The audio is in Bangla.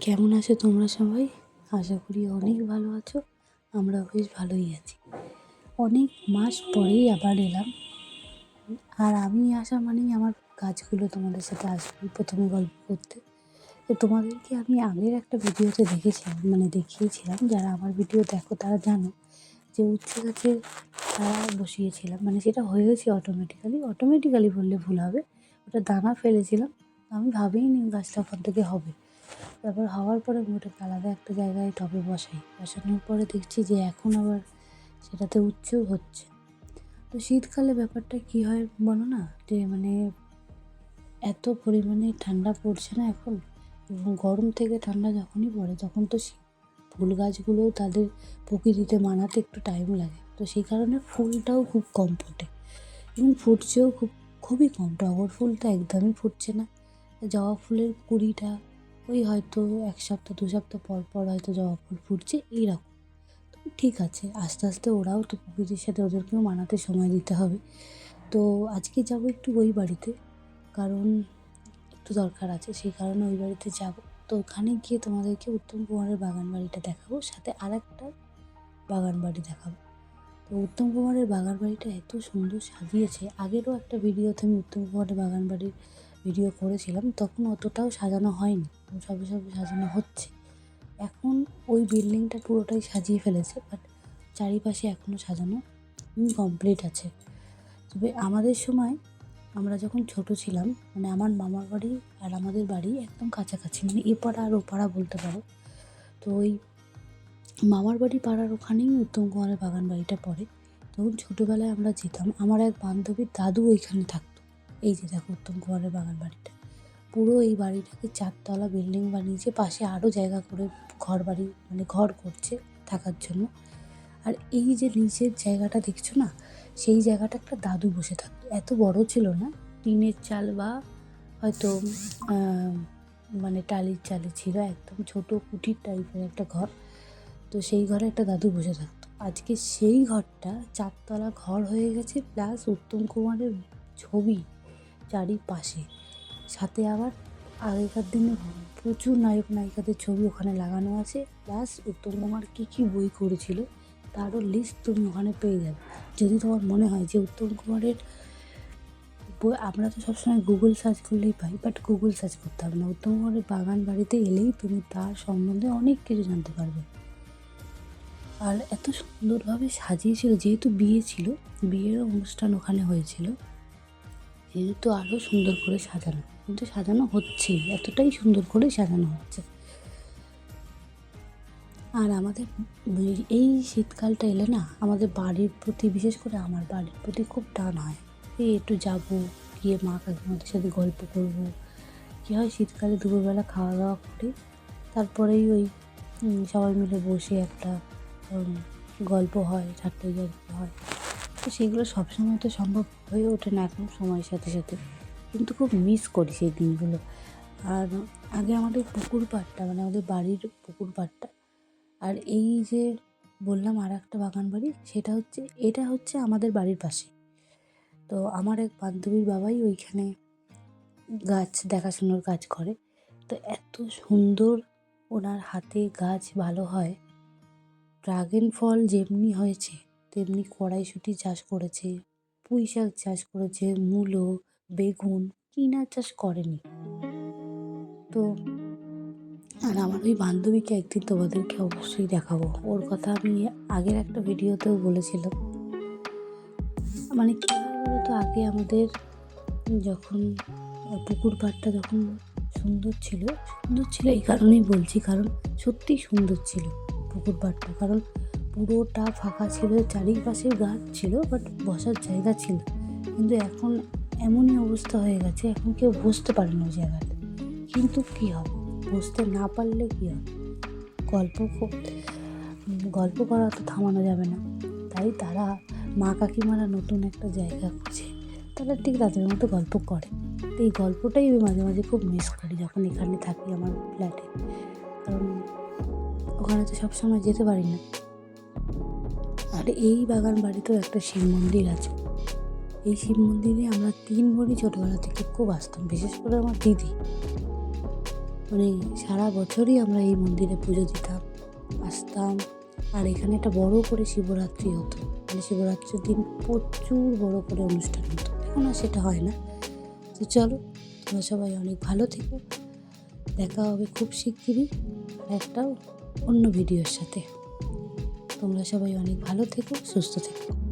কেমন আছো তোমরা সবাই? আশা করি অনেক ভালো আছো। আমরাও বেশ ভালোই আছি। অনেক মাস পরেই আবার এলাম। আর আমি আসা মানেই আমার কাজগুলো তোমাদের সাথে আসবেই প্রথমে গল্প করতে। তো তোমাদেরকে আমি আগের একটা ভিডিওতে দেখিয়েছিলাম, যারা আমার ভিডিও দেখো তারা জানো যে উচ্ছে গাছে চারা বসিয়েছিলাম। সেটা হয়েছে অটোমেটিক্যালি বললে ভুল হবে। ওটা দানা ফেলেছিলাম, আমি ভাবিনি গাছটা ওখান থেকে হবে। তারপর হওয়ার পরে আমি ওটাকে আলাদা একটা জায়গায় টবে বসানোর পরে দেখছি যে এখন আবার সেটাতে উচ্ছেও হচ্ছে। তো শীতকালে ব্যাপারটা কী হয় বলো না, যে এত পরিমাণে ঠান্ডা পড়ছে না এখন, এবং গরম থেকে ঠান্ডা যখনই পড়ে তখন তো ফুল গাছগুলোও তাদের প্রকৃতিতে মানাতে একটু টাইম লাগে। তো সেই কারণে ফুলটাও খুব কম ফোটে এবং ফুটছেও খুবই কম। টগর ফুল তো একদমই ফুটছে না। জবা ফুলের কুড়িটা ওই হয়তো 1 সপ্তাহ 2 সপ্তাহ পর পর হয়তো জবা ফুল ফুটছে, এইরকম। তো ঠিক আছে, আস্তে আস্তে ওরাও তো প্রকৃতির সাথে, ওদেরকেও মানাতে সময় দিতে হবে। তো আজকে যাব একটু ওই বাড়িতে, কারণ একটু দরকার আছে, সেই কারণে ওই বাড়িতে যাব। তো ওখানে গিয়ে তোমাদেরকে উত্তম কুমারের বাগান বাড়িটা দেখাবো, সাথে আরেকটা বাগান বাড়ি দেখাবো। তো উত্তম কুমারের বাগান বাড়িটা এত সুন্দর সাজিয়েছে। আগেরও একটা ভিডিওতে আমি উত্তম কুমারের বাগান বাড়ির ভিডিও করেছিলাম, তখন অতটাও সাজানো হয়নি, সবে সবে সাজানো হচ্ছে। এখন ওই বিল্ডিংটা পুরোটাই সাজিয়ে ফেলেছে, বাট চারিপাশে এখনও সাজানো কমপ্লিট আছে। তবে আমাদের সময়, আমরা যখন ছোট ছিলাম, আমার মামার বাড়ি আর আমাদের বাড়ি একদম কাছাকাছি, এ পাড়া আর ও পাড়া বলতে পারো। তো ওই মামার বাড়ি পাড়ার ওখানেই উত্তম কুমারের বাগান বাড়িটা পড়ে। তখন ছোটোবেলায় আমরা যেতাম, আমার এক বান্ধবীর দাদু ওইখানে থাকতো। এই যে দেখো উত্তম কুমারের বাগান বাড়িটা, পুরো এই বাড়িটাকে 4 তলা বিল্ডিং বানিয়েছে, পাশে আরও জায়গা করে ঘর করছে থাকার জন্য। আর এই যে নিচের জায়গাটা দেখছো না, সেই জায়গাটা একটা দাদু বসে থাকতো। এত বড় ছিল না, টিনের চাল বা হয়তো টালির চালে ছিল, একদম ছোট কুটির টাইপের একটা ঘর। তো সেই ঘরে একটা দাদু বসে থাকতো। আজকে সেই ঘরটা 4 তলা ঘর হয়ে গেছে, প্লাস উত্তম কুমারের ছবি চারিপাশে, সাথে আবার আগেকার দিনে প্রচুর নায়ক নায়িকাদের ছবি ওখানে লাগানো আছে। প্লাস উত্তম কুমার কী বই করেছিল তারও লিস্ট তুমি ওখানে পেয়ে যাবে। যদি তোমার মনে হয় যে উত্তম কুমারের বই, আমরা তো সবসময় গুগল সার্চ করলেই পাই, বাট গুগল সার্চ করতে হবে না, উত্তম কুমারের বাগান বাড়িতে এলেই তুমি তার সম্বন্ধে অনেক কিছু জানতে পারবে। আর এত সুন্দরভাবে সাজিয়েছিল, যেহেতু বিয়ে ছিল, বিয়ের অনুষ্ঠান ওখানে হয়েছিল, যেহেতু আরও সুন্দর করে সাজানো, কিন্তু সাজানো হচ্ছেই, এতটাই সুন্দর করে সাজানো হচ্ছে। আর আমাদের এই শীতকালটা এলে না, আমাদের বাড়ির প্রতি, বিশেষ করে আমার বাড়ির প্রতি খুব টান হয়। একটু যাবো, গিয়ে মা কাকিমাদের সাথে গল্প করবো। কী হয়, শীতকালে দুপুরবেলা খাওয়া দাওয়া করে তারপরেই ওই সবাই মিলে বসে একটা গল্প হয়, ঠাট্টা হয়। তো সেগুলো সবসময় তো সম্ভব হয়ে ওঠে না এখন সময়ের সাথে সাথে, কিন্তু খুব মিস করি সেই দিনগুলো। আর আগে আমাদের পুকুর পাড়টা, আমাদের বাড়ির পুকুর পাড়টা, আর এই যে বললাম আর একটা বাগান বাড়ি, এটা হচ্ছে আমাদের বাড়ির পাশে। তো আমার এক বান্ধবীর বাবাই ওইখানে গাছ দেখাশোনার কাজ করে। তো এত সুন্দর ওনার হাতে গাছ ভালো হয়। ড্রাগন ফল যেমনি হয়েছে তেমনি কড়াইশুঁটি চাষ করেছে, পুঁই শাক চাষ করেছে, মূলো, বেগুন, কিনা চাষ করেনি। তো আর আমার ওই বান্ধবীকে একদিন তোমাদেরকে অবশ্যই দেখাবো, ওর কথা আমি আগের একটা ভিডিওতেও বলেছিলাম। কী হয় বলতো, আগে আমাদের যখন পুকুর পাড়টা যখন সুন্দর ছিল এই কারণেই বলছি, কারণ সত্যিই সুন্দর ছিল পুকুর পাড়টা, কারণ পুরোটা ফাঁকা ছিল, চারিপাশে গাছ ছিল, বাট বসার জায়গা ছিল। কিন্তু এখন এমনই অবস্থা হয়ে গেছে, এখন কেউ বসতে পারে না ওই জায়গাটা। কিন্তু কী হবে, বসতে না পারলে কী হবে, গল্প করা তো থামানো যাবে না। তাই তারা, মা কাকিমারা নতুন একটা জায়গা খুঁজে তারা ঠিক তাদের মতো গল্প করে। তো এই গল্পটাই আমি মাঝে মাঝে খুব মিস করি যখন এখানে থাকি আমার ফ্ল্যাটে, কারণ ওখানে তো সবসময় যেতে পারি না। আর এই বাগান বাড়িতেও একটা শিব মন্দির আছে। এই শিব মন্দিরে আমরা 3 বোনই ছোটোবেলা থেকে খুব আসতাম, বিশেষ করে আমার দিদি। মানে সারা বছরই আমরা এই মন্দিরে পুজো দিতাম, আসতাম। আর এখানে একটা বড় করে শিবরাত্রি হতো, মানে শিবরাত্রির দিন প্রচুর বড় করে অনুষ্ঠান হতো। এখন আর সেটা হয় না। তো চলো, তোমরা সবাই অনেক ভালো থেকো। দেখা হবে খুব শিগগিরই একটা অন্য ভিডিওর সাথে। তোমরা সবাই অনেক ভালো থেকো, সুস্থ থেকো।